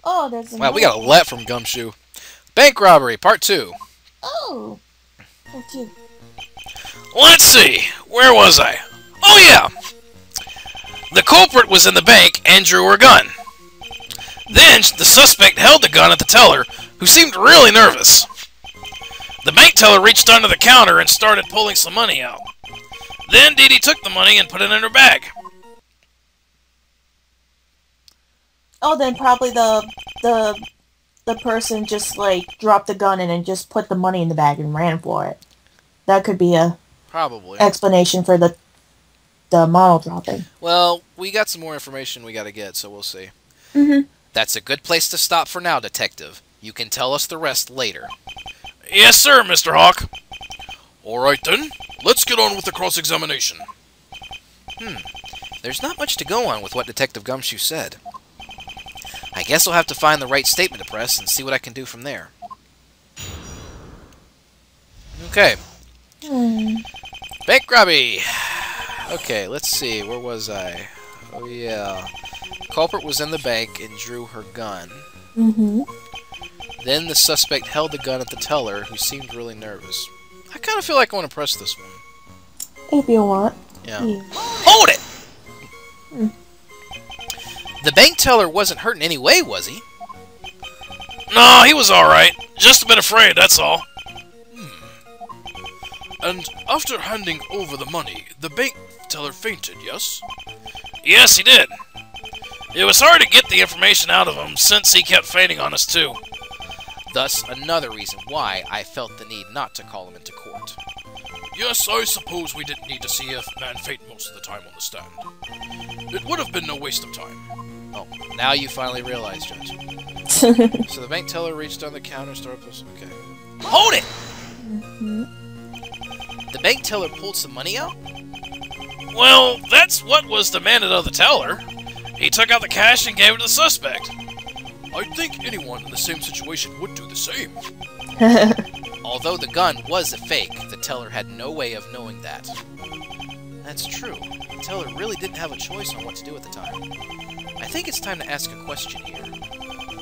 Oh, there's Wow, another we got a one. lot from Gumshoe. Bank robbery, part 2. Oh, okay. Let's see, where was I? Oh yeah! The culprit was in the bank and drew her gun. Then, the suspect held the gun at the teller, who seemed really nervous. The bank teller reached under the counter and started pulling some money out. Then Dee Dee took the money and put it in her bag. Oh, then probably the person just like dropped the gun and then just put the money in the bag and ran for it. That could be a Probably. explanation for the model dropping. Well, we got some more information we gotta get, so we'll see. Mhm. That's a good place to stop for now, Detective. You can tell us the rest later. Yes, sir, Mr. Hawk. Alright then, let's get on with the cross-examination. There's not much to go on with what Detective Gumshoe said. I guess I'll have to find the right statement to press and see what I can do from there. Okay. Bank robbery! Okay, let's see, where was I? Oh yeah. Culprit was in the bank and drew her gun. Mhm. Then the suspect held the gun at the teller, who seemed really nervous. I kind of feel like I want to press this one. If you want. Yeah. Yeah. Hold it! The bank teller wasn't hurt in any way, was he? No, he was alright. Just a bit afraid, that's all. And after handing over the money, the bank teller fainted, yes? Yes, he did. It was hard to get the information out of him, since he kept fainting on us, too. Thus, another reason why I felt the need not to call him into court. Yes, I suppose we didn't need to see a man faint most of the time on the stand. It would have been no waste of time. Oh, now you finally realize, Judge. So the bank teller reached on the counter and started pushing. Okay. Hold it! The bank teller pulled some money out? Well, that's what was demanded of the teller. He took out the cash and gave it to the suspect. I think anyone in the same situation would do the same. Although the gun was a fake, the teller had no way of knowing that. That's true. The teller really didn't have a choice on what to do at the time. I think it's time to ask a question here.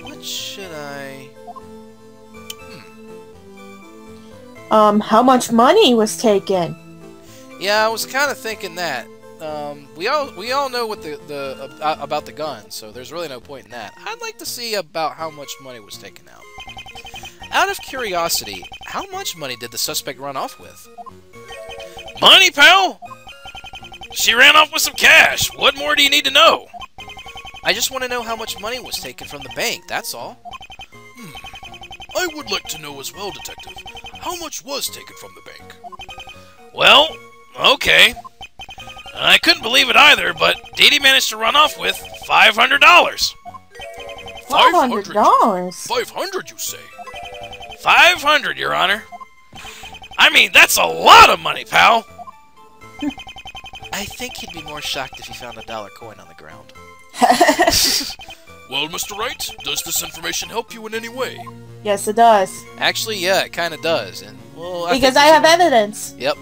What should I... How much money was taken? Yeah, I was kind of thinking that. We all know what about the gun, so there's really no point in that. I'd like to see about how much money was taken out. Out of curiosity, how much money did the suspect run off with? Money, pal? She ran off with some cash. What more do you need to know? I just want to know how much money was taken from the bank, that's all. I would like to know as well, Detective. How much was taken from the bank? Well, okay. I couldn't believe it either, but Dee Dee managed to run off with $500. $500? 500, you say? 500, Your Honor. I mean, that's a lot of money, pal. I think he'd be more shocked if he found a dollar coin on the ground. Well, Mr. Wright, does this information help you in any way? Yes, it does. Actually, yeah, it kind of does. And well, Because I have evidence. Yep.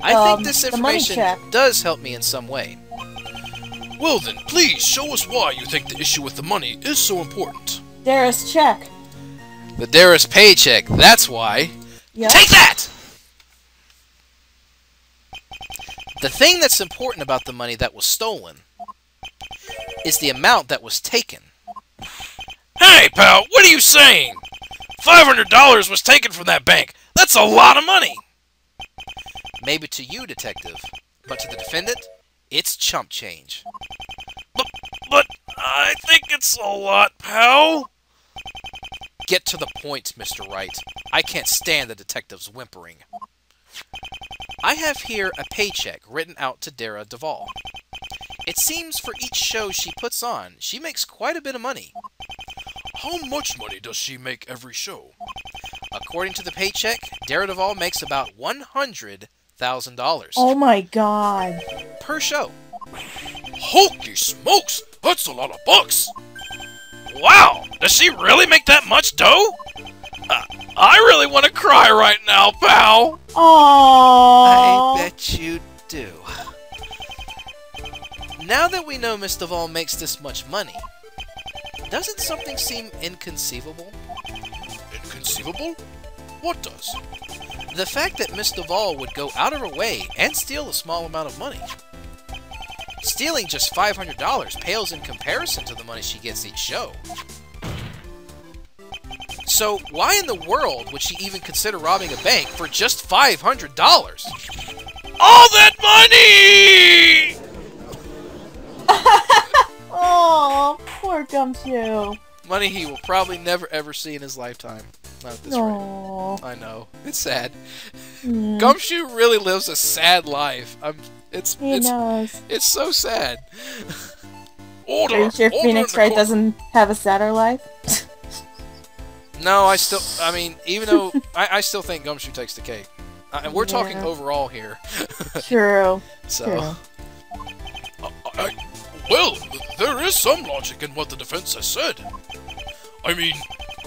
I think this the money information check. does help me in some way. Well then, please show us why you think the issue with the money is so important. Darius check. The Darius paycheck, that's why. Yep. Take that! The thing that's important about the money that was stolen is the amount that was taken. Hey, pal, what are you saying? $500 was taken from that bank. That's a lot of money! Maybe to you, Detective, but to the defendant, it's chump change. But I think it's a lot, pal. Get to the point, Mr. Wright. I can't stand the detective's whimpering. I have here a paycheck written out to Daredevil. It seems for each show she puts on, she makes quite a bit of money. How much money does she make every show? According to the paycheck, Daredevil makes about $100,000. Oh my god. Per show. Hokey smokes! That's a lot of bucks! Wow! Does she really make that much dough? I really want to cry right now, pal! Aww. I bet you do. Now that we know Miss Duvall makes this much money, doesn't something seem inconceivable? Inconceivable? What does? The fact that Miss Duvall would go out of her way and steal a small amount of money. Stealing just $500 pales in comparison to the money she gets each show. So, why in the world would she even consider robbing a bank for just $500? All that money! Oh, poor Gumshoe. Money he will probably never ever see in his lifetime. Not at this rate. I know. It's sad. Gumshoe really lives a sad life. It's so sad. Order, Are you sure Phoenix Wright doesn't have a sadder life? No, I mean, even though I still think Gumshoe takes the cake. And we're talking overall here. True. So. Well, there is some logic in what the defense has said. I mean,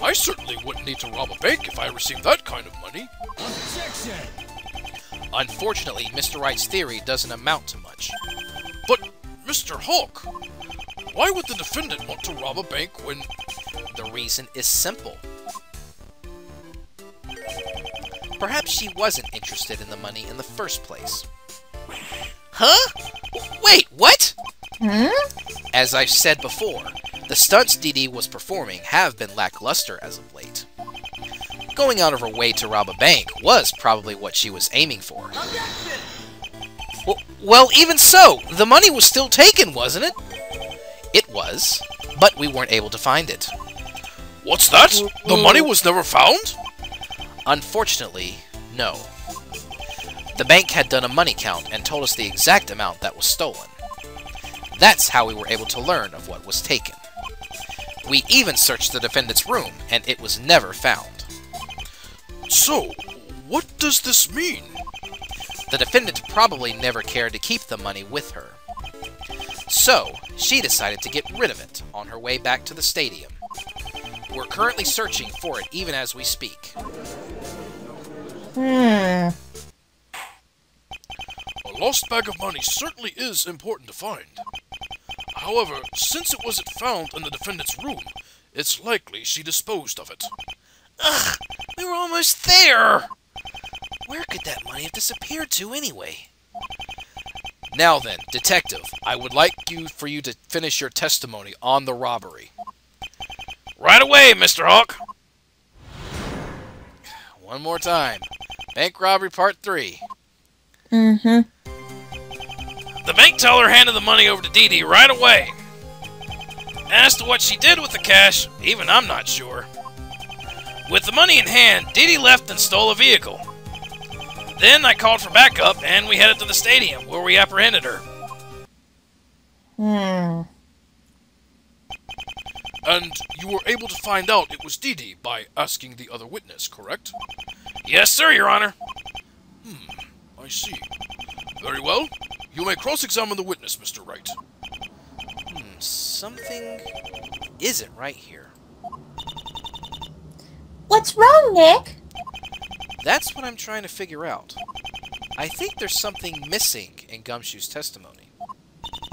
I certainly wouldn't need to rob a bank if I received that kind of money. Objection! Unfortunately, Mr. Wright's theory doesn't amount to much. But, Mr. Hawk, why would the defendant want to rob a bank when... The reason is simple. Perhaps she wasn't interested in the money in the first place. Huh? Wait, what? As I've said before, the stunts Dee Dee was performing have been lackluster as of late. Going out of her way to rob a bank was probably what she was aiming for. Well, even so, the money was still taken, wasn't it? It was, but we weren't able to find it. What's that? The money was never found? Unfortunately, no. The bank had done a money count and told us the exact amount that was stolen. That's how we were able to learn of what was taken. We even searched the defendant's room, and it was never found. So, what does this mean? The defendant probably never cared to keep the money with her. So, she decided to get rid of it on her way back to the stadium. We're currently searching for it even as we speak. A lost bag of money certainly is important to find. However, since it wasn't found in the defendant's room, it's likely she disposed of it. Ugh, we were almost there! Where could that money have disappeared to anyway? Now then, Detective, I would like for you to finish your testimony on the robbery. Right away, Mr. Hawk! One more time. Bank robbery part 3. The bank teller handed the money over to Dee Dee right away. As to what she did with the cash, even I'm not sure. With the money in hand, Dee Dee left and stole a vehicle. Then I called for backup, and we headed to the stadium, where we apprehended her. And you were able to find out it was Dee Dee by asking the other witness, correct? Yes, sir, Your Honor. I see. Very well. You may cross-examine the witness, Mr. Wright. Something isn't right here. What's wrong, Nick? That's what I'm trying to figure out. I think there's something missing in Gumshoe's testimony.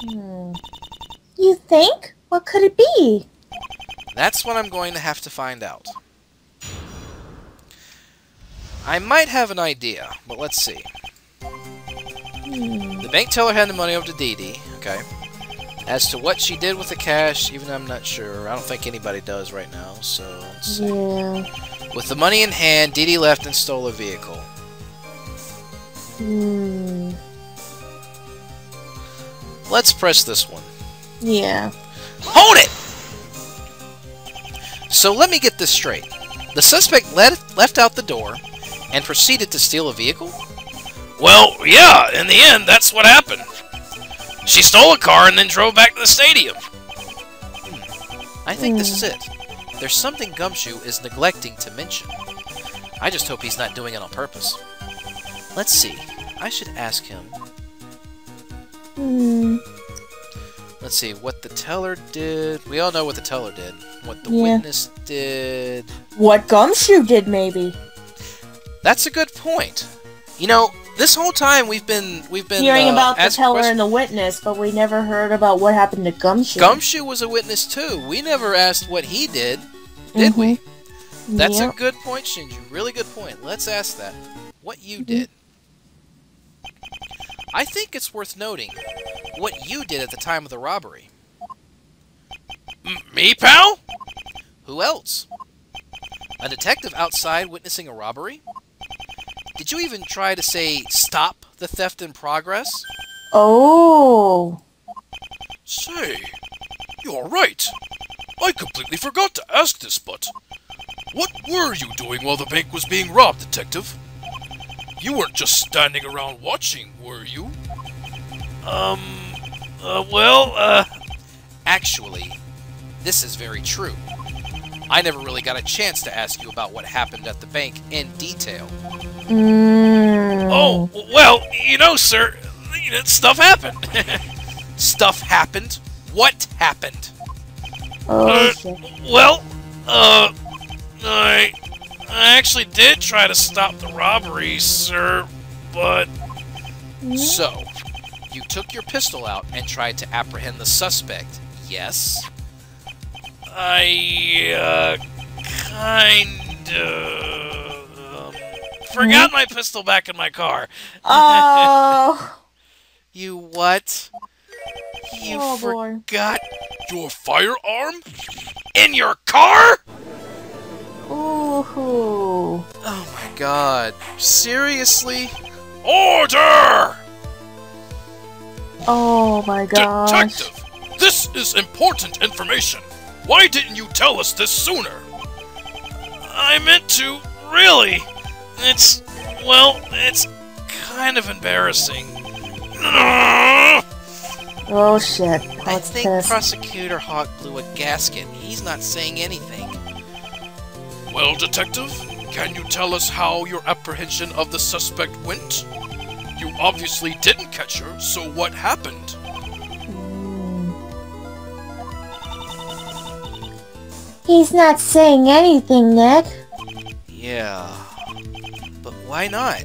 You think? What could it be? That's what I'm going to have to find out. I might have an idea, but let's see. The bank teller handed the money over to Dee Dee, okay. As to what she did with the cash, even I'm not sure. I don't think anybody does right now, so let's see. Yeah. With the money in hand, Dee Dee left and stole a vehicle. Let's press this one. Yeah. Hold it! So let me get this straight. The suspect left out the door and proceeded to steal a vehicle? Well, yeah, in the end, that's what happened. She stole a car and then drove back to the stadium. I think this is it. There's something Gumshoe is neglecting to mention. I just hope he's not doing it on purpose. Let's see. I should ask him. Let's see, what the teller did. We all know what the teller did. What the witness did. What Gumshoe did, maybe. That's a good point. You know, This whole time we've been hearing about the teller questions. and the witness, but we never heard about what happened to Gumshoe. Gumshoe was a witness too. We never asked what he did we? That's a good point, Shinju. Really good point. Let's ask that. What you did. I think it's worth noting what you did at the time of the robbery. Me, pal? Who else? A detective outside witnessing a robbery? Did you even try to say, stop the theft in progress? Oh. Say, you're right. I completely forgot to ask this, but what were you doing while the bank was being robbed, Detective? You weren't just standing around watching, were you? Actually, this is very true. I never really got a chance to ask you about what happened at the bank in detail. Oh, well, you know, sir, stuff happened. Stuff happened? What happened? Shit. Well, I actually did try to stop the robbery, sir, but... So, you took your pistol out and tried to apprehend the suspect, yes? I, forgot my pistol back in my car. Oh. You what? You Boy. forgot? Your firearm? In your car? Ooh. Oh my god. Seriously? Order! Oh my gosh. Detective, this is important information. Why didn't you tell us this sooner? I meant to, really. It's kind of embarrassing. Oh shit. I think Prosecutor Hawk blew a gasket. He's not saying anything. Well, Detective, can you tell us how your apprehension of the suspect went? You obviously didn't catch her, so what happened? He's not saying anything, Nick. Yeah. But why not?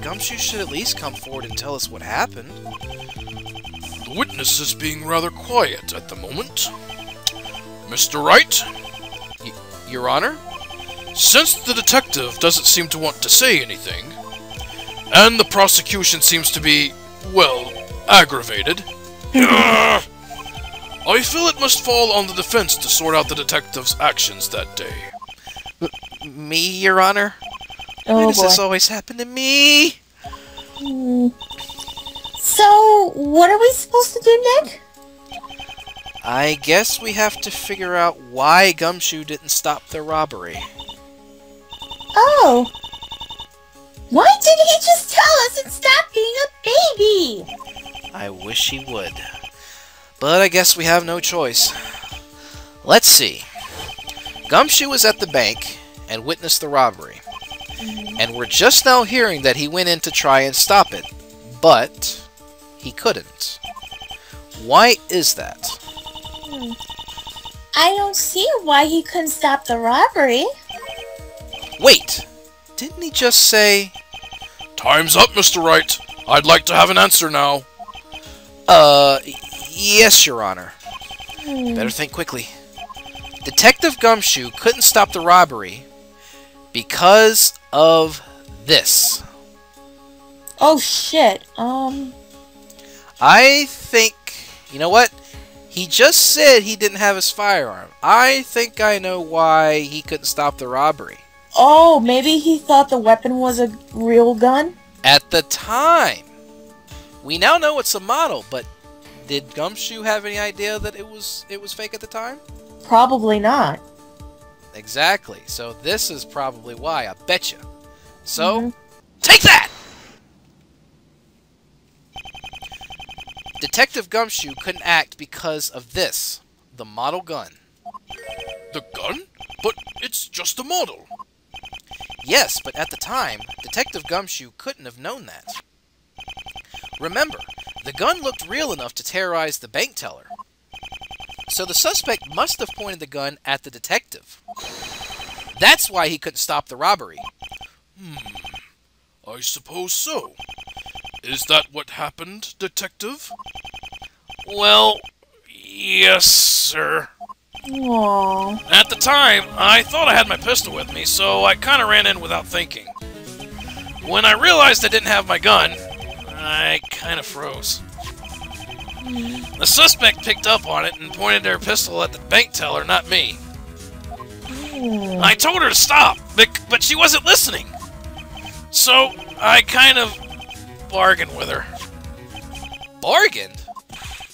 Gumshoe should at least come forward and tell us what happened. The witness is being rather quiet at the moment. Mr. Wright? Your Honor? Since the detective doesn't seem to want to say anything, and the prosecution seems to be, well, aggravated, I feel it must fall on the defense to sort out the detective's actions that day. Me, Your Honor? Oh, Why does boy. this always happen to me? So, what are we supposed to do, Nick? I guess we have to figure out why Gumshoe didn't stop the robbery. Oh. Why didn't he just tell us and stop being a baby? I wish he would. But I guess we have no choice. Let's see. Gumshoe was at the bank and witnessed the robbery. And we're just now hearing that he went in to try and stop it. But he couldn't. Why is that? I don't see why he couldn't stop the robbery. Wait! Didn't he just say... Time's up, Mr. Wright. I'd like to have an answer now. Yes, Your Honor. Better think quickly. Detective Gumshoe couldn't stop the robbery because of this. Oh shit. I think... You know what? He just said he didn't have his firearm. I think I know why he couldn't stop the robbery. Oh, maybe he thought the weapon was a real gun? At the time. We now know it's a model, but did Gumshoe have any idea that it was fake at the time? Probably not. Exactly. So this is probably why, I betcha. So, take that! Detective Gumshoe couldn't act because of this, the model gun. The gun? But it's just a model. Yes, but at the time, Detective Gumshoe couldn't have known that. Remember, the gun looked real enough to terrorize the bank teller. So the suspect must have pointed the gun at the detective. That's why he couldn't stop the robbery. I suppose so. Is that what happened, Detective? Well, yes, sir. Aww. At the time, I thought I had my pistol with me, so I kind of ran in without thinking. When I realized I didn't have my gun, I kind of froze. The suspect picked up on it and pointed their pistol at the bank teller, not me. I told her to stop, but she wasn't listening. So, I kind of bargained with her. Bargained?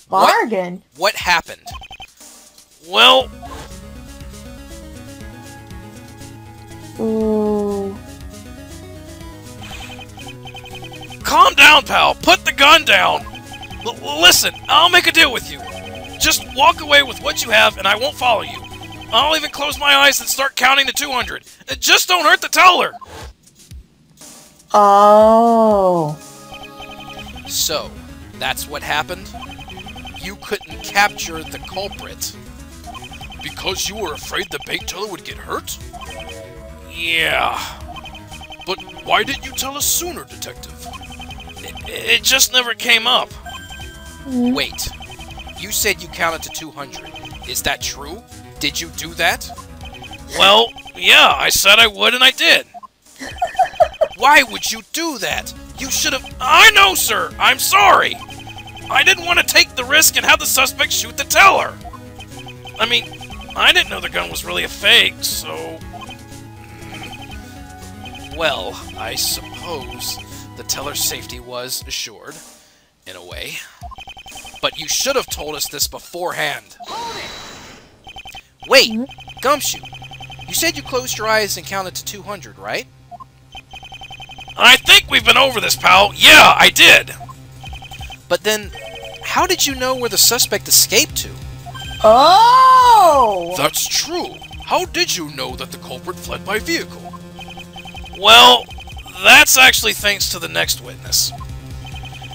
Bargain? What happened? Well... Ooh. Calm down, pal. Put the gun down. Listen, I'll make a deal with you. Just walk away with what you have, and I won't follow you. I'll even close my eyes and start counting to 200. Just don't hurt the teller. Oh. So, that's what happened? You couldn't capture the culprit. Because you were afraid the bank teller would get hurt? Yeah. But why didn't you tell us sooner, Detective? It just never came up. Wait. You said you counted to 200. Is that true? Did you do that? Well, yeah, I said I would and I did. Why would you do that? You should have... I know, sir. I'm sorry. I didn't want to take the risk and have the suspect shoot the teller. I mean, I didn't know the gun was really a fake, so... Well, I suppose the teller's safety was assured, in a way. But you should have told us this beforehand. Wait, Gumshoe, you said you closed your eyes and counted to 200, right? I think we've been over this, pal. Yeah, I did. But then, how did you know where the suspect escaped to? Oh! That's true. How did you know that the culprit fled by vehicle? Well, that's actually thanks to the next witness.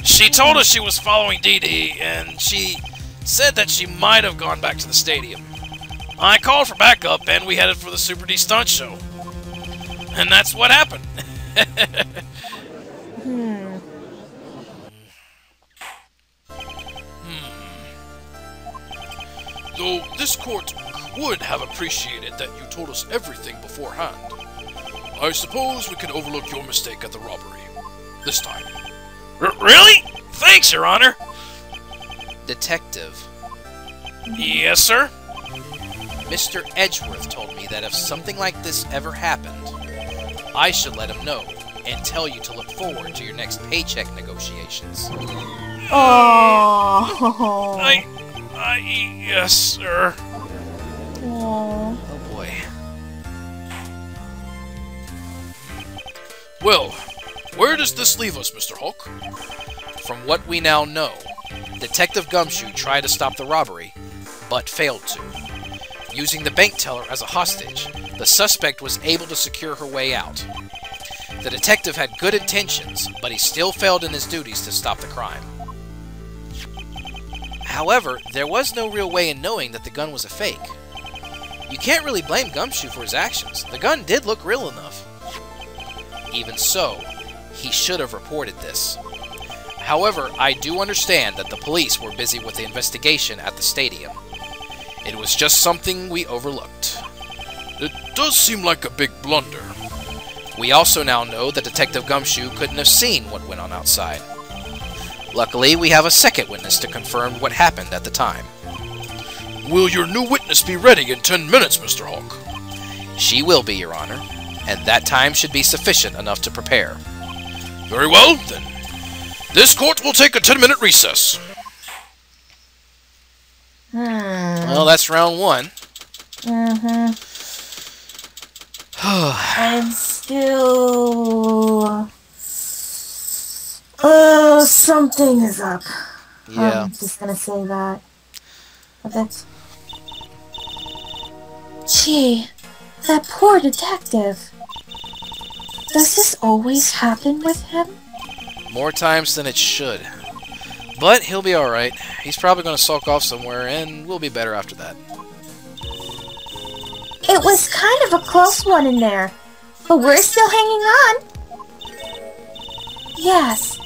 She told us she was following Dee Dee, and she said that she might have gone back to the stadium. I called for backup, and we headed for the Super D stunt show. And that's what happened. Though this court would have appreciated that you told us everything beforehand. I suppose we can overlook your mistake at the robbery. This time. Really? Thanks, Your Honor. Detective, Yes, sir? Mr. Edgeworth told me that if something like this ever happened, I should let him know and tell you to look forward to your next paycheck negotiations. Oh. Yes, sir. Oh. Oh boy. Well, where does this leave us, Mr. Hawk? From what we now know, Detective Gumshoe tried to stop the robbery, but failed to. Using the bank teller as a hostage, the suspect was able to secure her way out. The detective had good intentions, but he still failed in his duties to stop the crime. However, there was no real way in knowing that the gun was a fake. You can't really blame Gumshoe for his actions. The gun did look real enough. Even so, he should have reported this. However, I do understand that the police were busy with the investigation at the stadium. It was just something we overlooked. It does seem like a big blunder. We also now know that Detective Gumshoe couldn't have seen what went on outside. Luckily, we have a second witness to confirm what happened at the time. Will your new witness be ready in 10 minutes, Mr. Hawk? She will be, Your Honor, and that time should be sufficient enough to prepare. Very well, then. This court will take a 10-minute recess. Well, that's round one. I'm still... Oh, something is up. Yeah. I'm just gonna say that. But that's... Gee, that poor detective. Does this always happen with him? More times than it should. But he'll be alright. He's probably going to sulk off somewhere, and we'll be better after that. It was kind of a close one in there, but we're still hanging on. Yes,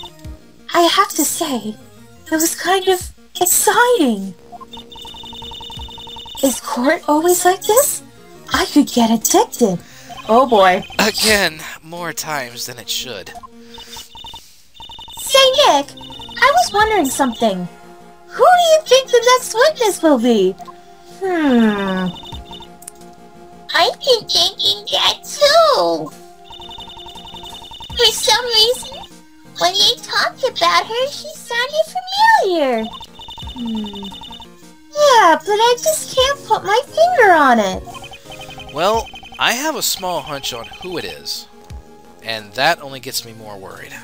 I have to say, it was kind of exciting. Is court always like this? I could get addicted. Oh boy. Again, more times than it should. Say, Nick, I was wondering something. Who do you think the next witness will be? I've been thinking that too. For some reason, when they talked about her, she sounded familiar. Yeah, but I just can't put my finger on it. Well, I have a small hunch on who it is, and that only gets me more worried.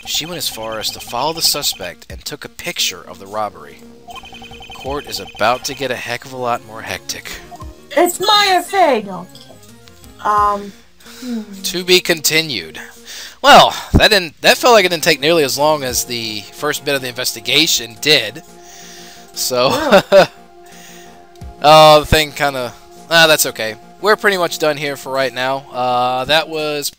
She went as far as to follow the suspect and took a picture of the robbery. Court is about to get a heck of a lot more hectic. It's my affair. No, I'm kidding. To be continued. Well, that felt like it didn't take nearly as long as the first bit of the investigation did. So, the thing kind of... that's okay. We're pretty much done here for right now. That was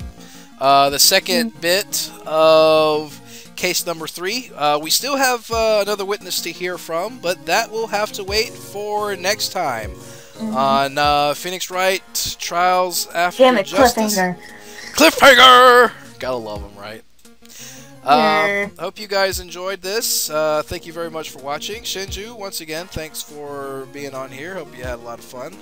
the second bit of case number 3. We still have another witness to hear from, but that will have to wait for next time on Phoenix Wright Trials After Damn it, Justice. cliffhanger. Cliffhanger! Gotta love them, right? Yeah. Hope you guys enjoyed this. Thank you very much for watching. Shinju, once again, thanks for being on here. Hope you had a lot of fun.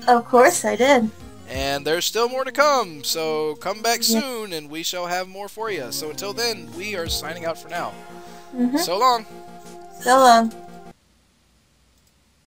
Of course I did. And there's still more to come, so come back soon and we shall have more for you. So until then, we are signing out for now. So long. So long.